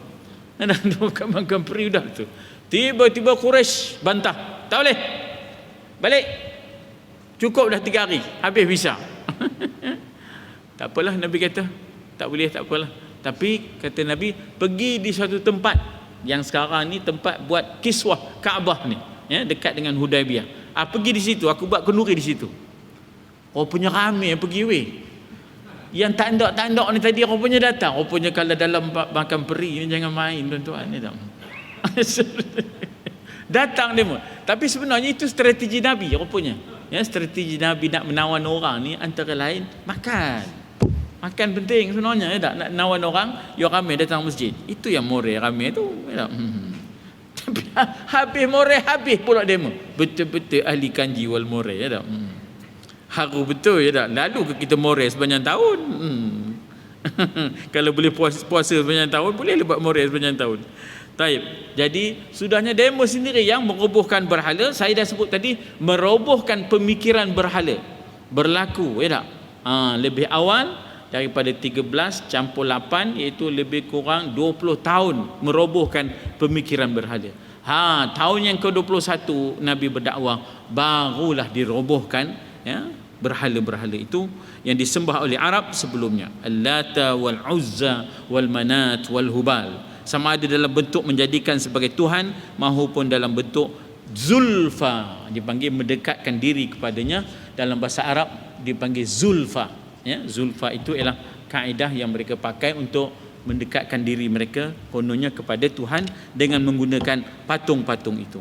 Dah dapat makan peri udah tu. Tiba-tiba Quraisy bantah, tak boleh, balik, cukup dah 3 hari, habis visa. Tak apalah, Nabi kata tak boleh, tak apalah. Tapi kata Nabi, pergi di suatu tempat yang sekarang ni tempat buat kiswah Kaabah ni, ya, dekat dengan Hudaibiyah. Pergi di situ, aku buat kenduri di situ. Rupanya ramai yang pergi weh. Yang tandak ni tadi rupanya datang. Rupanya kalau dalam makan peri ni jangan main, tuan-tuan ni tak. Datang demo. Tapi sebenarnya itu strategi Nabi rupanya. Ya, strategi Nabi nak menawan orang ni antara lain makan. Makan penting sebenarnya, ya tak? Nak nawan orang, yang ramai datang masjid. Itu yang more ramai tu, ya tak? Tapi habis more, habis pula demo. Betul-betul ahli kanji wal more, ya tak? Haru betul, ya tak? Lalu ke kita more sepanjang tahun? Kalau boleh puasa sepanjang tahun, boleh buat more sepanjang tahun. Taib. Jadi sudahnya demo sendiri yang merobohkan berhala. Saya dah sebut tadi, merobohkan pemikiran berhala berlaku, ya tak? Lebih awal daripada 13 campur 8, iaitu lebih kurang 20 tahun merobohkan pemikiran berhala. Tahun yang ke-21 Nabi berdakwah, barulah dirobohkan, ya, berhala-berhala itu yang disembah oleh Arab sebelumnya, Al-Lata wal Uzza wal Manat wal Hubal, sama ada dalam bentuk menjadikan sebagai Tuhan maupun dalam bentuk Zulfa, dipanggil mendekatkan diri kepadanya. Dalam bahasa Arab dipanggil Zulfa, ya. Zulfa itu ialah kaedah yang mereka pakai untuk mendekatkan diri mereka kononnya kepada Tuhan dengan menggunakan patung-patung itu.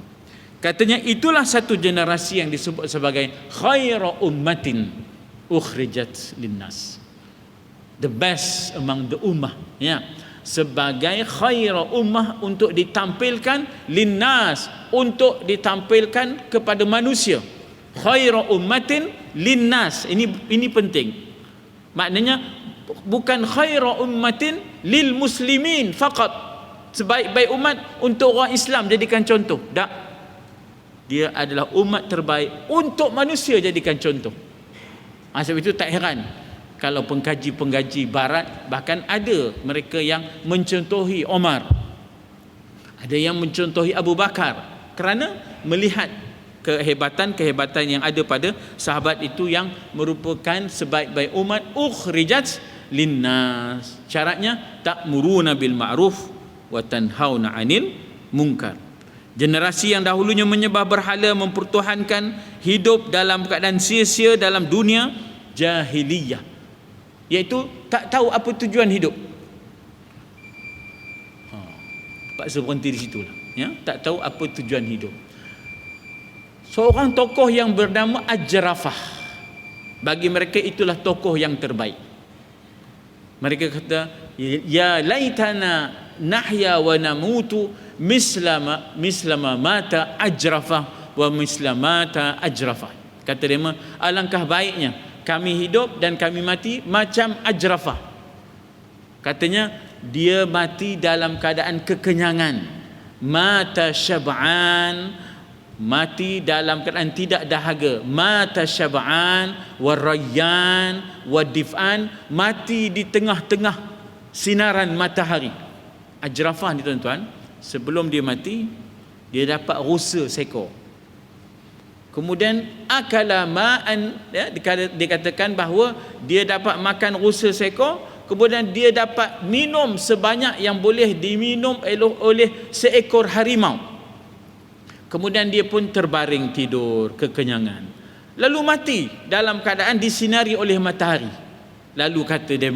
Katanya itulah satu generasi yang disebut sebagai khairu ummatin ukhrijat linnas, the best among the ummah, ya, sebagai khairu ummah untuk ditampilkan linnas, untuk ditampilkan kepada manusia. Khairu ummatin linnas, ini penting. Maknanya bukan khairu ummatin lil muslimin faqat, sebaik-baik umat untuk orang Islam jadikan contoh. Tak, dia adalah umat terbaik untuk manusia jadikan contoh. Sebab itu tak heran kalau pengkaji-pengkaji barat, bahkan ada mereka yang mencontohi Omar, ada yang mencontohi Abu Bakar, kerana melihat kehebatan yang ada pada sahabat itu yang merupakan sebaik-baik umat ukhrijat linnas. Syaratnya ta'muruna bil ma'ruf wa tanhauna 'anil munkar. Generasi yang dahulunya menyembah berhala, mempertuhankan, hidup dalam keadaan sia-sia dalam dunia jahiliyah, iaitu tak tahu apa tujuan hidup. Paksa berhenti di situlah, ya, tak tahu apa tujuan hidup. Seorang tokoh yang bernama Ajrafah, bagi mereka itulah tokoh yang terbaik. Mereka kata, ya laitana nahya wa namutu mislama mata Ajrafah wa mislamata Ajrafah. Kata dia, alangkah baiknya kami hidup dan kami mati macam Ajrafah. Katanya dia mati dalam keadaan kekenyangan, mata syab'an, mati dalam keadaan tidak dahaga, mata syab'an warayyan wadif'an, mati di tengah-tengah sinaran matahari. Ajrafah ni tuan-tuan, sebelum dia mati dia dapat rusa seekor. Kemudian akala ma'an, ya, dikatakan bahawa dia dapat makan rusa seekor, kemudian dia dapat minum sebanyak yang boleh diminum oleh seekor harimau. Kemudian dia pun terbaring tidur kekenyangan, lalu mati dalam keadaan disinari oleh matahari. Lalu kata dia,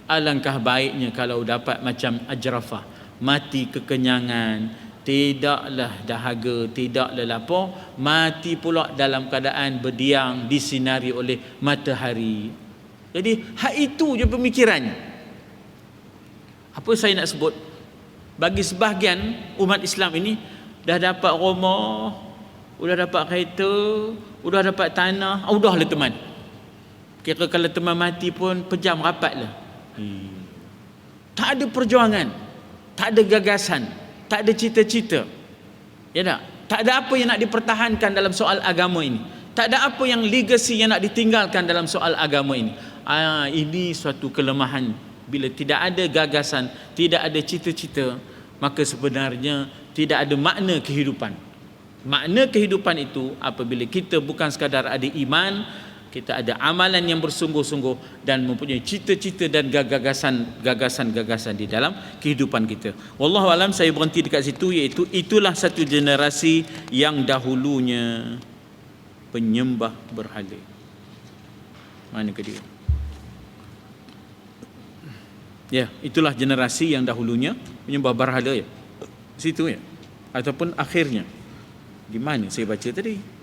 alangkah baiknya kalau dapat macam Ajrafah, mati kekenyangan, tidaklah dahaga, tidaklah lapar, mati pula dalam keadaan berdiam disinari oleh matahari. Jadi hak itu je pemikirannya. Apa saya nak sebut, bagi sebahagian umat Islam ini dah dapat rumah, udah dapat kereta, udah dapat tanah, udahlah teman. Kira kalau teman mati pun pejam rapatlah. Tak ada perjuangan, tak ada gagasan, tak ada cita-cita. Ya tak? Tak ada apa yang nak dipertahankan dalam soal agama ini. Tak ada apa yang legacy yang nak ditinggalkan dalam soal agama ini. Ini suatu kelemahan. Bila tidak ada gagasan, tidak ada cita-cita, maka sebenarnya tidak ada makna kehidupan. Makna kehidupan itu apabila kita bukan sekadar ada iman, kita ada amalan yang bersungguh-sungguh dan mempunyai cita-cita dan gagasan-gagasan di dalam kehidupan kita. Wallahu alam, saya berhenti dekat situ, iaitu itulah satu generasi yang dahulunya penyembah berhala. Mana ke dia? Ya, itulah generasi yang dahulunya penyembah berhala, ya. Situ, ya. Ataupun akhirnya. Di mana saya baca tadi?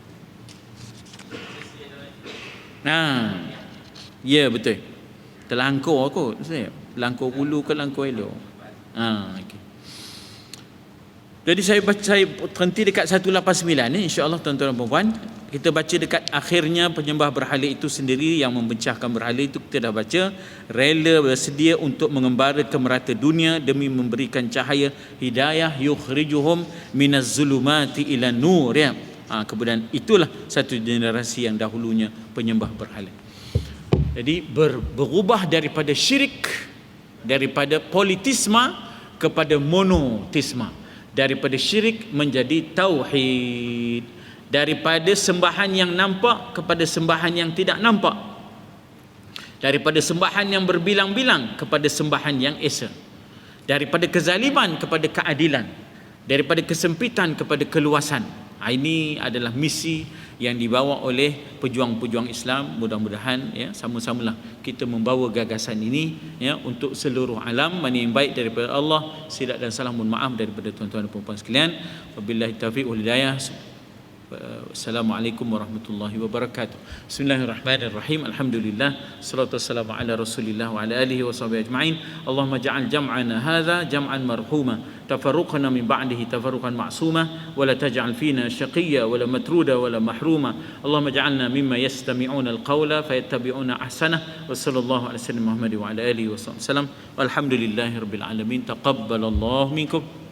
Ya, betul. Terlangkau kot saya. Langkau hulu ke langkau elok. Okay. Jadi saya berhenti dekat 189 ni, insya-Allah tuan-tuan dan puan-puan. Kita baca dekat akhirnya, penyembah berhala itu sendiri yang membencahkan berhala itu kita dah baca, rela bersedia untuk mengembara ke merata dunia demi memberikan cahaya hidayah, yukhrijuhum minaz zulumati ila nur, ya. Kemudian itulah satu generasi yang dahulunya penyembah berhala. Jadi berubah daripada syirik, daripada politisma kepada monotisma, daripada syirik menjadi tauhid, daripada sembahan yang nampak kepada sembahan yang tidak nampak, daripada sembahan yang berbilang-bilang kepada sembahan yang esa, daripada kezaliman kepada keadilan, daripada kesempitan kepada keluasan. Ini adalah misi yang dibawa oleh pejuang-pejuang Islam. Mudah-mudahan ya, sama-samalah kita membawa gagasan ini ya untuk seluruh alam. Mana yang baik daripada Allah, silap dan salah mohon maaf daripada tuan-tuan dan puan-puan sekalian. Wabillahi taufiq wal hidayah. Assalamualaikum warahmatullahi wabarakatuh. Bismillahirrahmanirrahim. Alhamdulillah, salatu wassalamu ala Rasulillah wa ala alihi wa sahbihi ajma'in. Allahumma ja'al jam'ana hadha jam'an marhuma, tafarruqana min ba'dihi tafarruqan ma'suma, wa la taj'al fina shaqiyya wa la matruda wa la mahruma. Allahumma ja'alna mimma yastami'una al-qawla fayattabi'una ahsanah. Wa sallallahu ala sayyidina Muhammad wa ala alihi wa sallam. Walhamdulillahi rabbil alamin. Taqabbalallahu minkum.